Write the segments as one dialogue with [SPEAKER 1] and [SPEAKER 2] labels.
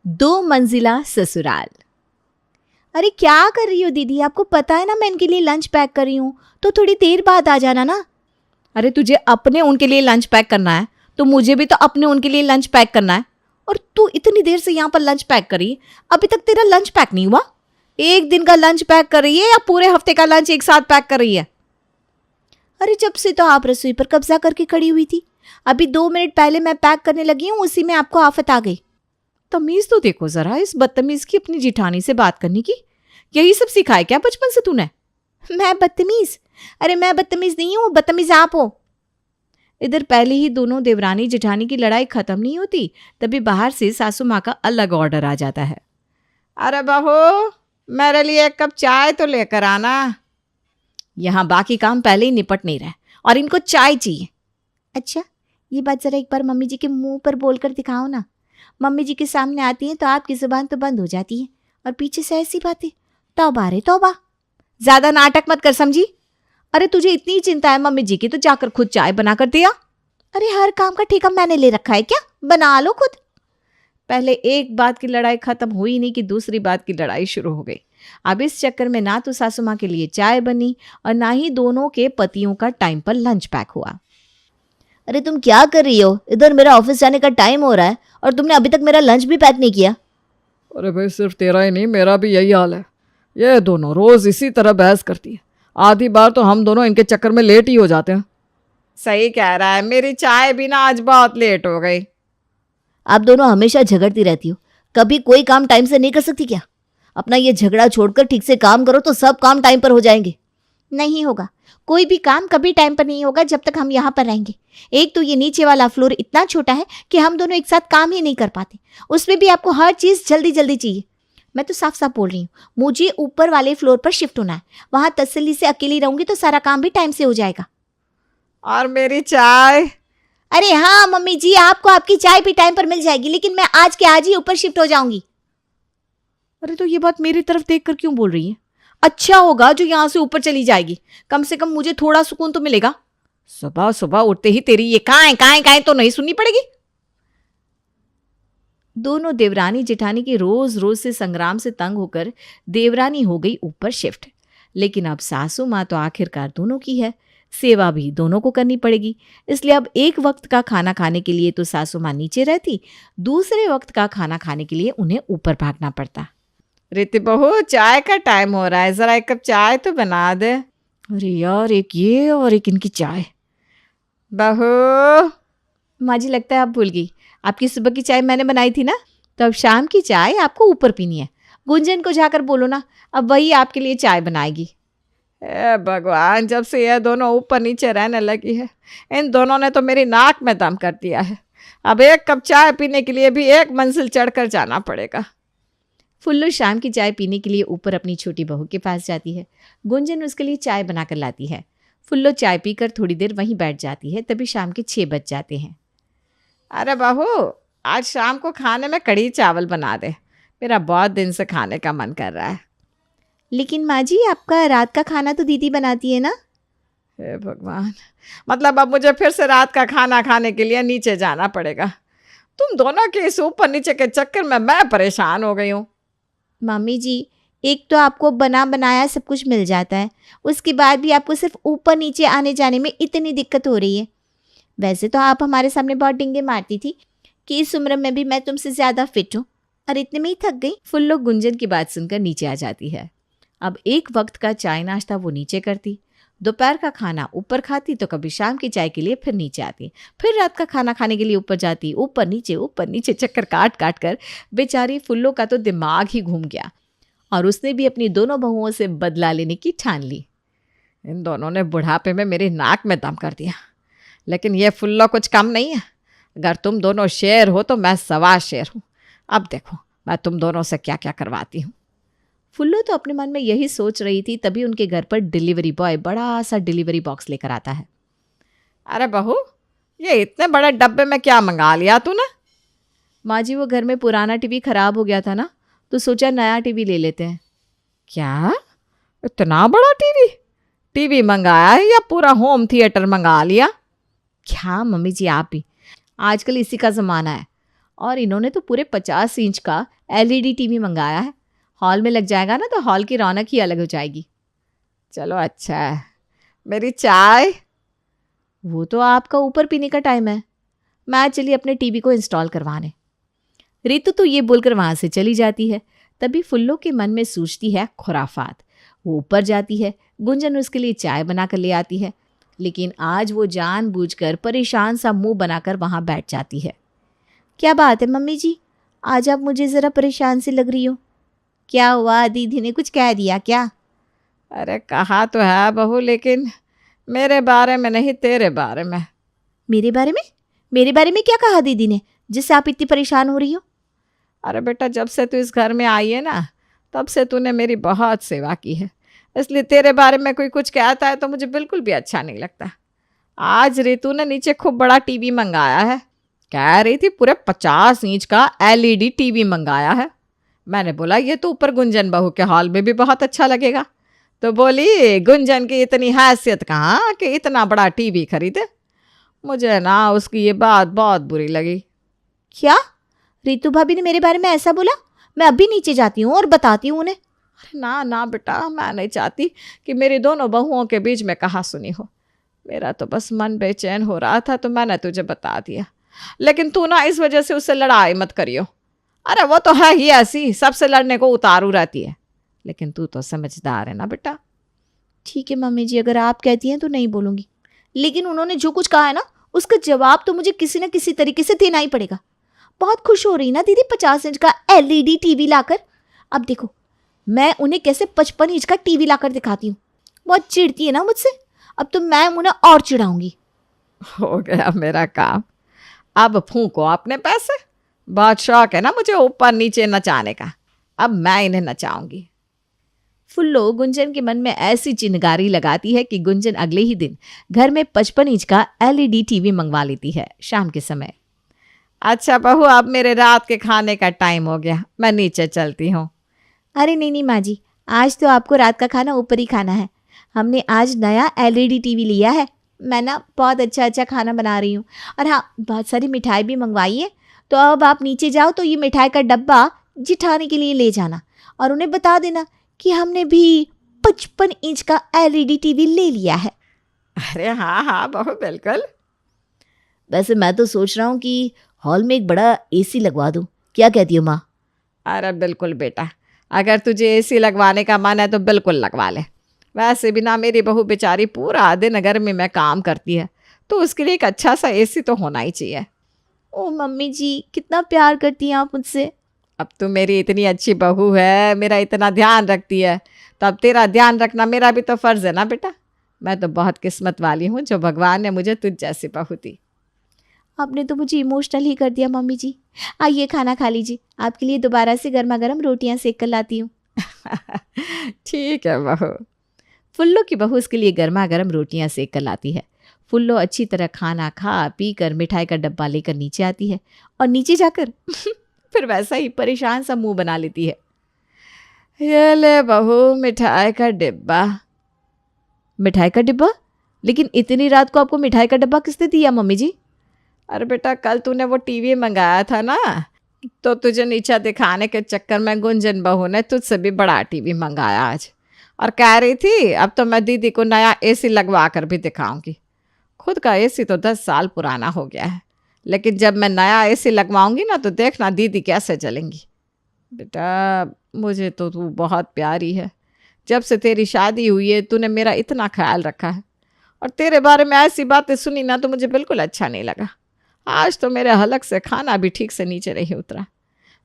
[SPEAKER 1] दो मंजिला ससुराल। अरे क्या कर रही हो दीदी, आपको पता है ना मैं इनके लिए लंच पैक कर रही हूँ, तो थोड़ी देर बाद आ जाना ना। अरे तुझे अपने उनके लिए लंच पैक करना है तो मुझे भी तो अपने उनके लिए लंच पैक करना है। और तू इतनी देर से यहाँ पर लंच पैक कर रही है, अभी तक तेरा लंच पैक नहीं हुआ। एक दिन का लंच पैक कर रही है या पूरे हफ्ते का लंच एक साथ पैक कर रही है? अरे जब से तो आप रसोई पर कब्जा करके खड़ी हुई थी, अभी 2 मिनट पहले मैं पैक करने लगी हूँ, उसी में आपको आफत आ गई। तमीज तो देखो जरा इस बदतमीज की, अपनी जिठानी से बात करने की। यही सब सिखाया क्या बचपन से तूने? मैं बदतमीज? अरे मैं बदतमीज नहीं हूँ, बदतमीज आप हो। इधर पहले ही दोनों देवरानी जिठानी की लड़ाई खत्म नहीं होती, तभी बाहर से सासू माँ का अलग ऑर्डर आ जाता है। अरे बहू, मेरे लिए एक कप चाय तो लेकर आना। यहाँ बाकी काम पहले ही निपट नहीं रहे और इनको चाय चाहिए। अच्छा, ये बात जरा एक बार मम्मी जी के मुंह पर बोलकर दिखाओ ना। मम्मी जी के सामने आती हैं तो आपकी जुबान तो बंद हो जाती है, और पीछे से ऐसी बातें। तौबा रे तौबा, ज्यादा नाटक मत कर समझी। अरे तुझे इतनी चिंता है मम्मी जी की तो जाकर खुद चाय बना कर दिया। अरे हर काम का ठेका मैंने ले रखा है क्या, बना लो खुद। पहले एक बात की लड़ाई खत्म हुई नहीं कि दूसरी बात की लड़ाई शुरू हो गई। अब इस चक्कर में ना तो सासू माँ के लिए चाय बनी और ना ही दोनों के पतियों का टाइम पर लंच पैक हुआ। अरे तुम क्या कर रही हो? इधर मेरा ऑफिस जाने का टाइम हो रहा है और तुमने अभी तक मेरा लंच भी पैक नहीं किया।
[SPEAKER 2] अरे भाई, सिर्फ तेरा ही नहीं, मेरा भी यही हाल है। ये दोनों रोज इसी तरह बहस करती है। आधी बार तो हम दोनों इनके चक्कर में लेट ही हो जाते हैं।
[SPEAKER 3] सही कह रहा है, मेरी चाय भी ना आज बहुत लेट हो गई।
[SPEAKER 1] आप दोनों हमेशा झगड़ती रहती हो, कभी कोई काम टाइम से नहीं कर सकती क्या? अपना ये झगड़ा छोड़कर ठीक से काम करो तो सब काम टाइम पर हो जाएंगे। नहीं होगा, कोई भी काम कभी टाइम पर नहीं होगा जब तक हम यहाँ पर रहेंगे। एक तो ये नीचे वाला फ्लोर इतना छोटा है कि हम दोनों एक साथ काम ही नहीं कर पाते, उसमें भी आपको हर चीज़ जल्दी जल्दी चाहिए। मैं तो साफ साफ बोल रही हूँ, मुझे ऊपर वाले फ्लोर पर शिफ्ट होना है। वहाँ तसल्ली से अकेली रहूंगी तो सारा काम भी टाइम से हो जाएगा।
[SPEAKER 3] और मेरी चाय?
[SPEAKER 1] अरे हाँ मम्मी जी, आपको आपकी चाय भी टाइम पर मिल जाएगी, लेकिन मैं आज के आज ही ऊपर शिफ्ट हो जाऊंगी।
[SPEAKER 3] अरे तो ये बात मेरी तरफ देख कर क्यों बोल रही है? अच्छा होगा जो यहाँ से ऊपर चली जाएगी, कम से कम मुझे थोड़ा सुकून तो मिलेगा। सुबह सुबह उठते ही तेरी ये काएं तो नहीं सुननी पड़ेगी। दोनों देवरानी जेठानी की रोज रोज से संग्राम से तंग होकर देवरानी हो गई ऊपर शिफ्ट। लेकिन अब सासू माँ तो आखिरकार दोनों की है, सेवा भी दोनों को करनी पड़ेगी। इसलिए अब एक वक्त का खाना खाने के लिए तो सासू माँ नीचे रहती, दूसरे वक्त का खाना खाने के लिए उन्हें ऊपर भागना पड़ता। रीति बहू, चाय का टाइम हो रहा है, जरा एक कप चाय तो बना दे।
[SPEAKER 1] अरे यार, एक ये और एक इनकी चाय।
[SPEAKER 3] बहू।
[SPEAKER 1] माँ जी, लगता है आप भूल गई, आपकी सुबह की चाय मैंने बनाई थी ना, तो अब शाम की चाय आपको ऊपर पीनी है। गुंजन को जाकर बोलो ना, अब वही आपके लिए चाय बनाएगी।
[SPEAKER 3] ए भगवान, जब से ये दोनों ऊपर नीचे रहने लगी है, इन दोनों ने तो मेरी नाक में दम कर दिया है। अब एक कप चाय पीने के लिए भी एक मंजिल चढ़कर जाना पड़ेगा।
[SPEAKER 1] फुल्लू शाम की चाय पीने के लिए ऊपर अपनी छोटी बहू के पास जाती है। गुंजन उसके लिए चाय बनाकर लाती है। फुल्लो चाय पीकर थोड़ी देर वहीं बैठ जाती है, तभी शाम के 6 बज जाते हैं।
[SPEAKER 3] अरे बहू, आज शाम को खाने में कढ़ी चावल बना दे, मेरा बहुत दिन से खाने का मन कर रहा है।
[SPEAKER 1] लेकिन माँ जी, आपका रात का खाना तो दीदी बनाती है ना।
[SPEAKER 3] हे भगवान, मतलब अब मुझे फिर से रात का खाना खाने के लिए नीचे जाना पड़ेगा। तुम दोनों के इस ऊपर नीचे के चक्कर में मैं परेशान हो गई हूँ।
[SPEAKER 1] मम्मी जी, एक तो आपको बना बनाया सब कुछ मिल जाता है, उसके बाद भी आपको सिर्फ ऊपर नीचे आने जाने में इतनी दिक्कत हो रही है। वैसे तो आप हमारे सामने बहुत डिंगे मारती थी कि इस उम्र में भी मैं तुमसे ज़्यादा फिट हूँ, और इतने में ही थक गई। फुल्लो गुंजन की बात सुनकर नीचे आ जाती है। अब एक वक्त का चाय नाश्ता वो नीचे करती, दोपहर का खाना ऊपर खाती, तो कभी शाम की चाय के लिए फिर नीचे आती, फिर रात का खाना खाने के लिए ऊपर जाती। ऊपर नीचे चक्कर काट काट कर बेचारी फुल्लो का तो दिमाग ही घूम गया, और उसने भी अपनी दोनों बहुओं से बदला लेने की ठान ली।
[SPEAKER 3] इन दोनों ने बुढ़ापे में मेरी नाक में दम कर दिया, लेकिन ये फुल्लो कुछ कम नहीं है। अगर तुम दोनों शेर हो तो मैं 1.25 शेर हूँ। अब देखो मैं तुम दोनों से क्या क्या करवाती हूँ।
[SPEAKER 1] फुल्लो तो अपने मन में यही सोच रही थी, तभी उनके घर पर डिलीवरी बॉय बड़ा सा डिलीवरी बॉक्स लेकर आता है।
[SPEAKER 3] अरे बहू, ये इतने बड़े डब्बे में क्या मंगा लिया तूने?
[SPEAKER 1] माँ जी, वो घर में पुराना टीवी खराब हो गया था ना, तो सोचा नया टीवी ले लेते हैं।
[SPEAKER 3] क्या? इतना बड़ा टीवी? टीवी मंगाया है या पूरा होम थिएटर मंगा लिया?
[SPEAKER 1] क्या मम्मी जी, आप भी आजकल इसी का ज़माना है।
[SPEAKER 3] और इन्होंने तो पूरे 50 इंच का LED टीवी मंगाया है। हॉल में लग जाएगा ना तो हॉल की रौनक ही अलग हो जाएगी।
[SPEAKER 2] चलो अच्छा है। मेरी चाय?
[SPEAKER 3] वो तो आपका ऊपर पीने का टाइम है, मैं चली अपने टीवी को इंस्टॉल करवाने। रितु तो ये बोलकर वहां से चली जाती है। तभी फुल्लो के मन में सूझती है खुराफात। वो ऊपर जाती है, गुंजन उसके लिए चाय बनाकर ले आती है, लेकिन आज वो जानबूझकर परेशान सा मुंह बनाकर वहां बैठ जाती है। क्या बात है मम्मी जी, आज आप मुझे ज़रा परेशान सी लग रही हो। क्या हुआ, दीदी ने कुछ कह दिया क्या?
[SPEAKER 2] अरे कहा तो है बहू, लेकिन मेरे बारे में नहीं, तेरे बारे में।
[SPEAKER 3] मेरे बारे में? मेरे बारे में क्या कहा दीदी ने जिससे आप इतनी परेशान हो रही हो?
[SPEAKER 2] अरे बेटा, जब से तू इस घर में आई है ना, तब से तूने मेरी बहुत सेवा की है, इसलिए तेरे बारे में कोई कुछ कहता है तो मुझे बिल्कुल भी अच्छा नहीं लगता। आज रितु ने नीचे खूब बड़ा टीवी मंगाया है, कह रही थी पूरे 50 इंच का LED टीवी मंगाया है। मैंने बोला ये तो ऊपर गुंजन बहू के हॉल में भी बहुत अच्छा लगेगा। तो बोली गुंजन की इतनी हैसियत कहाँ कि इतना बड़ा टीवी खरीदे। मुझे ना उसकी ये बात बहुत बुरी लगी।
[SPEAKER 3] क्या रितु भाभी ने मेरे बारे में ऐसा बोला? मैं अभी नीचे जाती हूँ और बताती हूँ उन्हें।
[SPEAKER 2] अरे ना ना बेटा, मैं नहीं चाहती कि मेरी दोनों बहुओं के बीच में कहा सुनी हो। मेरा तो बस मन बेचैन हो रहा था तो मैंने तुझे बता दिया, लेकिन तू ना इस वजह से उससे लड़ाई मत करियो। अरे वो तो है ही ऐसी, सबसे लड़ने को उतारू रहती है, लेकिन तू तो समझदार है ना बेटा।
[SPEAKER 3] ठीक है मम्मी जी, अगर आप कहती हैं तो नहीं बोलूँगी, लेकिन उन्होंने जो कुछ कहा है ना उसका जवाब तो मुझे किसी न किसी तरीके से देना ही पड़ेगा। बहुत खुश हो रही ना दीदी 50 इंच का LED टीवी लाकर। अब देखो मैं उन्हें कैसे 55 इंच का टीवी लाकर दिखाती हूँ। बहुत चिढ़ती है ना मुझसे, अब तो मैं उन्हें और चिढ़ाऊंगी।
[SPEAKER 2] हो गया मेरा काम, अब फूंको अपने पैसे। बहुत शौक है ना मुझे ऊपर नीचे नचाने का, अब मैं इन्हें नचाऊंगी।
[SPEAKER 3] फुल्लो गुंजन के मन में ऐसी चिनगारी लगाती है कि गुंजन अगले ही दिन घर में 55 इंच का LED टीवी मंगवा लेती है शाम के समय।
[SPEAKER 2] अच्छा बहू, अब मेरे रात के खाने का टाइम हो गया, मैं नीचे चलती हूँ।
[SPEAKER 3] अरे नहीं माँ जी, आज तो आपको रात का खाना ऊपर ही खाना है। हमने आज नया LED टीवी लिया है, मैं ना बहुत अच्छा खाना बना रही हूँ। और हाँ, बहुत सारी मिठाई भी मंगवाई है, तो अब आप नीचे जाओ तो ये मिठाई का डब्बा जिठाने के लिए ले जाना और उन्हें बता देना कि हमने भी 55 इंच का LED टीवी ले लिया है।
[SPEAKER 2] अरे हाँ हाँ बहू, बिल्कुल।
[SPEAKER 3] वैसे मैं तो सोच रहा हूँ कि हॉल में एक बड़ा AC लगवा दूँ, क्या कहती हो माँ?
[SPEAKER 2] अरे बिल्कुल बेटा, अगर तुझे AC लगवाने का मन है तो बिल्कुल लगवा ले। वैसे भी ना मेरी बहू बेचारी पूरा दिन गर्मी में काम करती है, तो उसके लिए एक अच्छा सा AC तो होना ही चाहिए।
[SPEAKER 3] ओ मम्मी जी, कितना प्यार करती हैं आप मुझसे।
[SPEAKER 2] अब तू मेरी इतनी अच्छी बहू है, मेरा इतना ध्यान रखती है, तो अब तेरा ध्यान रखना मेरा भी तो फ़र्ज़ है ना बेटा। मैं तो बहुत किस्मत वाली हूँ जो भगवान ने मुझे तुझ जैसी बहू दी।
[SPEAKER 3] आपने तो मुझे इमोशनल ही कर दिया मम्मी जी। आइए खाना खा लीजिए, आपके लिए दोबारा से गर्मा गर्म रोटियां सेक कर लाती हूँ।
[SPEAKER 2] ठीक है बहू।
[SPEAKER 3] फुल्लो की बहू उसके लिए गर्मा गर्म रोटियां सेक कर लाती है। फुल्लो अच्छी तरह खाना खा पी कर मिठाई का डब्बा लेकर नीचे आती है और नीचे जाकर फिर वैसा ही परेशान सा मुंह बना लेती है।
[SPEAKER 2] ये ले बहू मिठाई का डिब्बा।
[SPEAKER 3] मिठाई का डिब्बा? लेकिन इतनी रात को आपको मिठाई का डब्बा किसने दिया मम्मी जी?
[SPEAKER 2] अरे बेटा, कल तूने वो टीवी मंगाया था ना, तो तुझे नीचा दिखाने के चक्कर में गुंजन बहू ने तुझसे भी बड़ा टीवी मंगाया आज, और कह रही थी अब तो मैं दीदी को नया AC लगवा कर भी दिखाऊंगी। खुद का AC तो 10 साल पुराना हो गया है, लेकिन जब मैं नया AC लगवाऊंगी ना तो देखना दीदी कैसे चलेंगी। बेटा मुझे तो तू बहुत प्यारी है, जब से तेरी शादी हुई है तूने मेरा इतना ख्याल रखा है, और तेरे बारे में ऐसी बातें सुनी ना तो मुझे बिल्कुल अच्छा नहीं लगा। आज तो मेरे हलक से खाना भी ठीक से नीचे नहीं उतरा।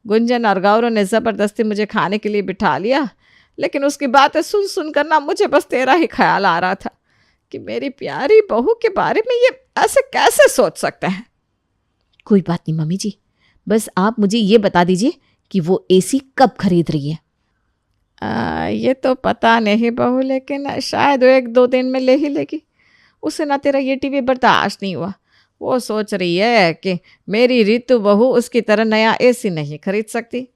[SPEAKER 2] गुंजन और गौरव ने ज़बरदस्ती मुझे खाने के लिए बिठा लिया, लेकिन उसकी बातें सुन सुन कर ना मुझे बस तेरा ही ख्याल आ रहा था कि मेरी प्यारी बहू के बारे में ये ऐसे कैसे सोच सकते हैं।
[SPEAKER 3] कोई बात नहीं मम्मी जी, बस आप मुझे ये बता दीजिए कि वो AC कब खरीद रही है?
[SPEAKER 2] ये तो पता नहीं बहू, लेकिन शायद वो 1-2 दिन में ले ही लेगी। उसे ना तेरा ये टीवी बर्दाश्त नहीं हुआ। वो सोच रही है कि मेरी रितु बहू उसकी तरह नया AC नहीं खरीद सकती।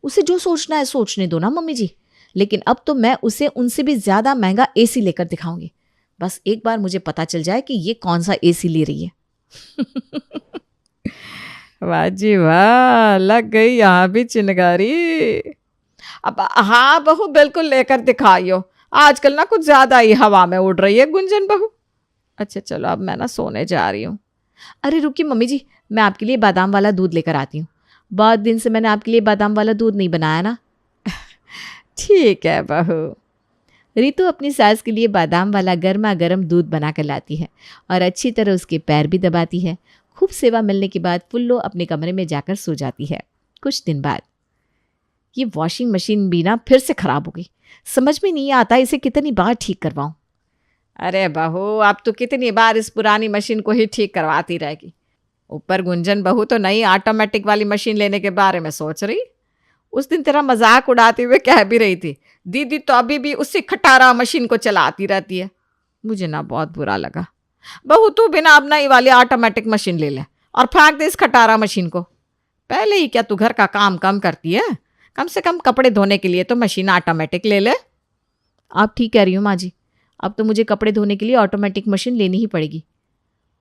[SPEAKER 3] उसे जो सोचना है सोचने दो ना मम्मी जी, लेकिन अब तो मैं उसे उनसे भी ज़्यादा महंगा AC लेकर दिखाऊंगी। बस एक बार मुझे पता चल जाए कि ये कौन सा AC ले रही है।
[SPEAKER 2] वाह जी वाह, लग गई यहाँ भी चिनगारी। अब हाँ बहू, बिल्कुल लेकर दिखाइयो। आजकल ना कुछ ज्यादा ही हवा में उड़ रही है गुंजन बहू। अच्छा चलो, अब मैं ना सोने जा रही हूँ।
[SPEAKER 3] अरे रुकिए मम्मी जी, मैं आपके लिए बादाम वाला दूध लेकर आती हूँ। बहुत दिन से मैंने आपके लिए बादाम वाला दूध नहीं बनाया ना।
[SPEAKER 2] ठीक है बहू।
[SPEAKER 3] रितु अपनी सास के लिए बादाम वाला गर्मा गर्म दूध बना कर लाती है और अच्छी तरह उसके पैर भी दबाती है। खूब सेवा मिलने के बाद फुल्लो अपने कमरे में जाकर सो जाती है। कुछ दिन बाद ये वॉशिंग मशीन भी ना फिर से खराब हो गई। समझ में नहीं आता इसे कितनी बार ठीक करवाऊं।
[SPEAKER 2] अरे बहू, अब तो कितनी बार इस पुरानी मशीन को ही ठीक करवाती रहेगी। ऊपर गुंजन बहू तो नई ऑटोमेटिक वाली मशीन लेने के बारे में सोच रही। उस दिन तेरा मजाक उड़ाते हुए कह भी रही थी, दीदी तो अभी भी उसी खटारा मशीन को चलाती रहती है। मुझे ना बहुत बुरा लगा। बहू तू बिना अब नई वाली ऑटोमेटिक मशीन ले ले और फेंक दे इस खटारा मशीन को। पहले ही क्या तू घर का काम कम करती है? कम से कम कपड़े धोने के लिए तो मशीन ऑटोमेटिक ले ले।
[SPEAKER 3] आप ठीक कह रही हो माँ जी, अब तो मुझे कपड़े धोने के लिए ऑटोमेटिक मशीन लेनी ही पड़ेगी।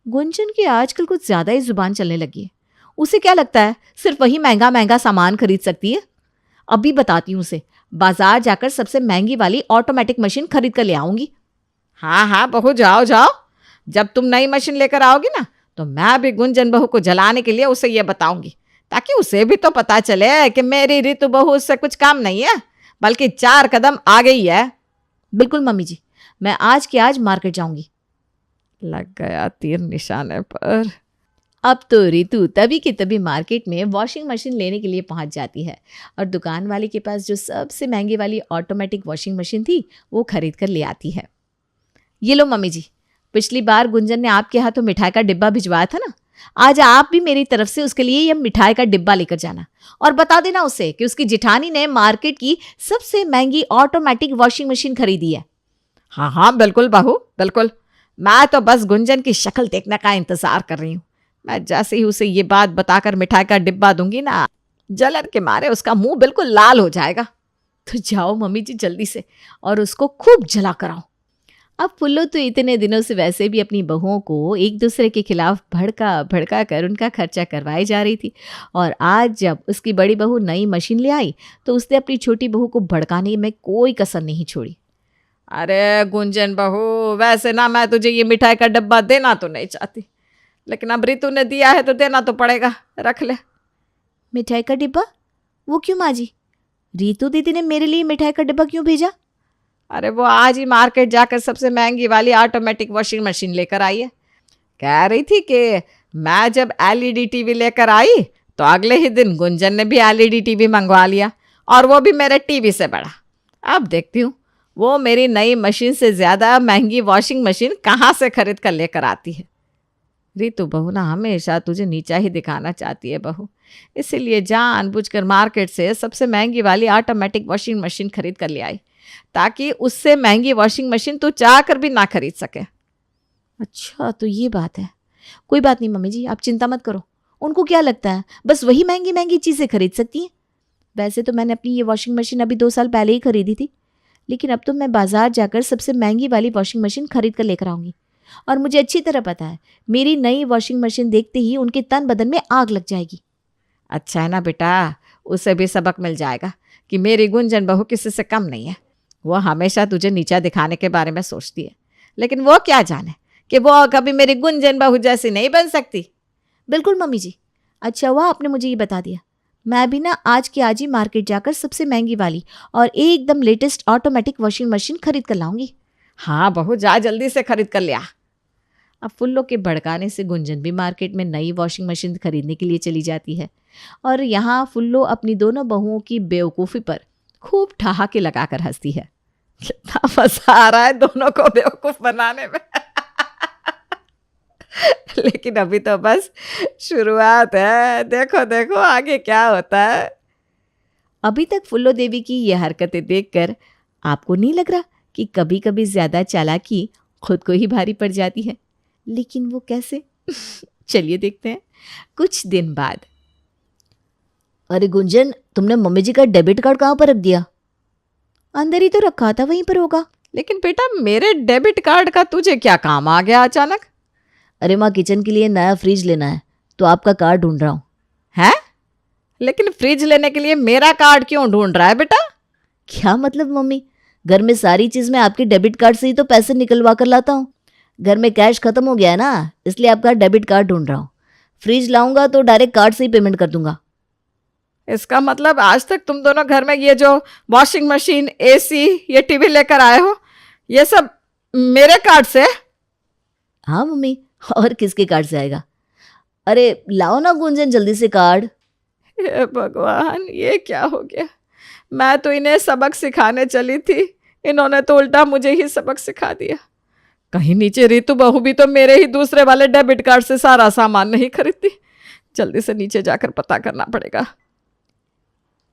[SPEAKER 3] गुंजन की आजकल कुछ ज़्यादा ही जुबान चलने लगी है। उसे क्या लगता है सिर्फ वही महंगा महंगा सामान खरीद सकती है? अभी बताती हूँ उसे, बाजार जाकर सबसे महंगी वाली ऑटोमेटिक मशीन खरीद कर ले आऊंगी।
[SPEAKER 2] हाँ हाँ बहू, जाओ जाओ। जब तुम नई मशीन लेकर आओगी ना, तो मैं भी गुंजन बहू को जलाने के लिए उसे ये बताऊंगी, ताकि उसे भी तो पता चले कि मेरी ऋतु बहू उससे कुछ कम नहीं है, बल्कि 4 कदम आगे ही है।
[SPEAKER 3] बिल्कुल मम्मी जी, मैं आज के आज मार्केट जाऊंगी।
[SPEAKER 2] लग गया तीर निशाने पर।
[SPEAKER 3] अब तो रितु तभी की तभी मार्केट में वॉशिंग मशीन लेने के लिए पहुंच जाती है और दुकान वाले के पास जो सबसे महंगी वाली ऑटोमेटिक वॉशिंग मशीन थी वो खरीद कर ले आती है। ये लो मम्मी जी, पिछली बार गुंजन ने आपके हाथों मिठाई का डिब्बा भिजवाया था ना, आज आप भी मेरी तरफ से उसके लिए यह मिठाई का डिब्बा लेकर जाना और बता देना उसे कि उसकी जिठानी ने मार्केट की सबसे महंगी ऑटोमेटिक वॉशिंग मशीन खरीदी है।
[SPEAKER 2] हाँ हाँ बिल्कुल बहू, बिल्कुल। मैं तो बस गुंजन की शक्ल देखने का इंतजार कर रही हूँ। मैं जैसे ही उसे ये बात बताकर मिठाई का डिब्बा दूंगी ना, जलन के मारे उसका मुंह बिल्कुल लाल हो जाएगा।
[SPEAKER 3] तो जाओ मम्मी जी जल्दी से और उसको खूब जला कराओ। अब फुल्लो तो इतने दिनों से वैसे भी अपनी बहुओं को एक दूसरे के खिलाफ भड़का भड़का कर उनका खर्चा करवाई जा रही थी, और आज जब उसकी बड़ी बहू नई मशीन ले आई तो उसने अपनी छोटी बहू को भड़काने में कोई कसर नहीं छोड़ी।
[SPEAKER 2] अरे गुंजन बहू, वैसे ना मैं तुझे ये मिठाई का डब्बा देना तो नहीं चाहती, लेकिन अब ऋतु ने दिया है तो देना तो पड़ेगा, रख ले।
[SPEAKER 3] मिठाई का डिब्बा? वो क्यों माँ जी? रीतू दीदी ने मेरे लिए मिठाई का डिब्बा क्यों भेजा?
[SPEAKER 2] अरे वो आज ही मार्केट जाकर सबसे महंगी वाली ऑटोमेटिक वॉशिंग मशीन लेकर आई है। कह रही थी कि मैं जब एलईडी टीवी लेकर आई तो अगले ही दिन गुंजन ने भी एलईडी टीवी मंगवा लिया, और वो भी मेरे टीवी से बड़ा। अब देखती हूँ वो मेरी नई मशीन से ज़्यादा महंगी वॉशिंग मशीन कहाँ से खरीद कर लेकर आती है। रीतू बहू ना हमेशा तुझे नीचा ही दिखाना चाहती है बहू, इसीलिए जानबूझकर मार्केट से सबसे महंगी वाली ऑटोमेटिक वॉशिंग मशीन खरीद कर ले आई, ताकि उससे महंगी वॉशिंग मशीन तू चाह कर भी ना खरीद सके।
[SPEAKER 3] अच्छा तो ये बात है। कोई बात नहीं मम्मी जी, आप चिंता मत करो। उनको क्या लगता है बस वही महंगी महंगी चीज़ें खरीद सकती हैं? वैसे तो मैंने अपनी ये वॉशिंग मशीन अभी 2 साल पहले ही खरीदी थी, लेकिन अब तो मैं बाजार जाकर सबसे महंगी वाली वॉशिंग मशीन खरीद कर लेकर आऊँगी। और मुझे अच्छी तरह पता है मेरी नई वॉशिंग मशीन देखते ही उनके तन बदन में आग लग जाएगी।
[SPEAKER 2] अच्छा है ना बेटा, उसे भी सबक मिल जाएगा कि मेरी गुंजन बहू किसी से कम नहीं है। वो हमेशा तुझे नीचा दिखाने के बारे में सोचती है, लेकिन वो क्या जाने कि वो कभी मेरी गुंजन बहू जैसी नहीं बन सकती।
[SPEAKER 3] बिल्कुल मम्मी जी, अच्छा हुआ आपने मुझे ये बता दिया। मैं भी ना आज के आज ही मार्केट जाकर सबसे महंगी वाली और एकदम लेटेस्ट ऑटोमेटिक वॉशिंग मशीन खरीद कर लाऊंगी।
[SPEAKER 2] हाँ बहू, जा जल्दी से खरीद कर ले आ।
[SPEAKER 3] अब फुल्लो के भड़काने से गुंजन भी मार्केट में नई वॉशिंग मशीन खरीदने के लिए चली जाती है, और यहाँ फुल्लो अपनी दोनों बहुओं की बेवकूफ़ी पर खूब ठहाके लगाकर हंसती है।
[SPEAKER 2] कितना मजा आ रहा है दोनों को बेवकूफ बनाने में। लेकिन अभी तो बस शुरुआत है, देखो देखो आगे क्या होता है।
[SPEAKER 3] अभी तक फुल्लो देवी की ये हरकतें देखकर आपको नहीं लग रहा कि कभी कभी ज़्यादा चालाकी खुद को ही भारी पड़ जाती है? लेकिन वो कैसे? चलिए देखते हैं। कुछ दिन बाद। अरे गुंजन, तुमने मम्मी जी का डेबिट कार्ड कहाँ पर रख दिया? अंदर ही तो रखा था, वहीं पर होगा।
[SPEAKER 2] लेकिन बेटा मेरे डेबिट कार्ड का तुझे क्या काम आ गया अचानक?
[SPEAKER 3] अरे माँ, किचन के लिए नया फ्रिज लेना है तो आपका कार्ड ढूंढ रहा हूँ।
[SPEAKER 2] लेकिन फ्रिज लेने के लिए मेरा कार्ड क्यों ढूंढ रहा है बेटा?
[SPEAKER 1] क्या मतलब मम्मी? घर में सारी चीज मैं आपके डेबिट कार्ड से ही तो पैसे निकलवा कर लाता हूँ। घर में कैश खत्म हो गया है ना, इसलिए आपका डेबिट कार्ड ढूंढ रहा हूँ। फ्रिज लाऊंगा तो डायरेक्ट कार्ड से ही पेमेंट कर दूंगा।
[SPEAKER 2] इसका मतलब आज तक तुम दोनों घर में ये जो वॉशिंग मशीन, एसी, ये टीवी लेकर आए हो, ये सब मेरे कार्ड से?
[SPEAKER 1] हाँ मम्मी, और किसके कार्ड से आएगा? अरे लाओ ना गुंजन जल्दी से कार्ड।
[SPEAKER 2] हे भगवान, ये क्या हो गया? मैं तो इन्हें सबक सिखाने चली थी, इन्होंने तो उल्टा मुझे ही सबक सिखा दिया। कहीं नीचे रीतू बहू भी तो मेरे ही दूसरे वाले डेबिट कार्ड से सारा सामान नहीं खरीदती। जल्दी से नीचे जाकर पता करना पड़ेगा।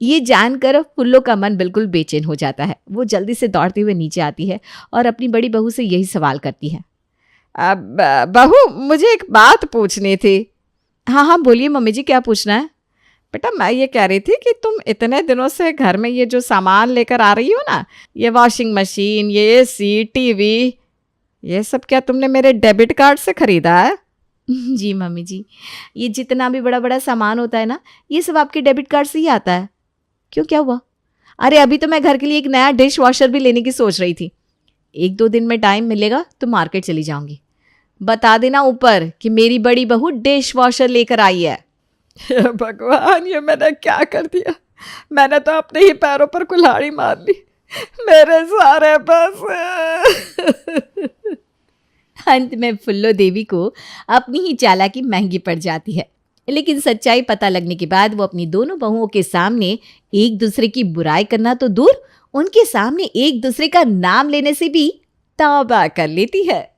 [SPEAKER 3] ये जानकर फुल्लो का मन बिल्कुल बेचैन हो जाता है। वो जल्दी से दौड़ते हुए नीचे आती है और अपनी बड़ी बहू से यही सवाल करती है।
[SPEAKER 2] अब बहू, मुझे एक बात पूछनी थी।
[SPEAKER 3] हाँ हाँ बोलिए मम्मी जी, क्या पूछना है?
[SPEAKER 2] बेटा, मैं ये कह रही थी कि तुम इतने दिनों से घर में ये जो सामान लेकर आ रही हो ना, ये वॉशिंग मशीन, ये एसी, टीवी, ये सब क्या तुमने मेरे डेबिट कार्ड से खरीदा है?
[SPEAKER 3] जी मम्मी जी, ये जितना भी बड़ा बड़ा सामान होता है ना, ये सब आपके डेबिट कार्ड से ही आता है। क्यों, क्या हुआ? अरे अभी तो मैं घर के लिए एक नया डिश वॉशर भी लेने की सोच रही थी। 1-2 दिन में टाइम मिलेगा तो मार्केट चली जाऊंगी। बता देना ऊपर कि मेरी बड़ी बहू डिश वॉशर लेकर आई है।
[SPEAKER 2] हे भगवान, ये मैंने क्या कर दिया? मैंने तो अपने ही पैरों पर कुल्हाड़ी मार ली। मेरे सारे पैसे।
[SPEAKER 3] अंत में फुल्लो देवी को अपनी ही चालाकी महंगी पड़ जाती है। लेकिन सच्चाई पता लगने के बाद वो अपनी दोनों बहुओं के सामने एक दूसरे की बुराई करना तो दूर, उनके सामने एक दूसरे का नाम लेने से भी तौबा कर लेती है।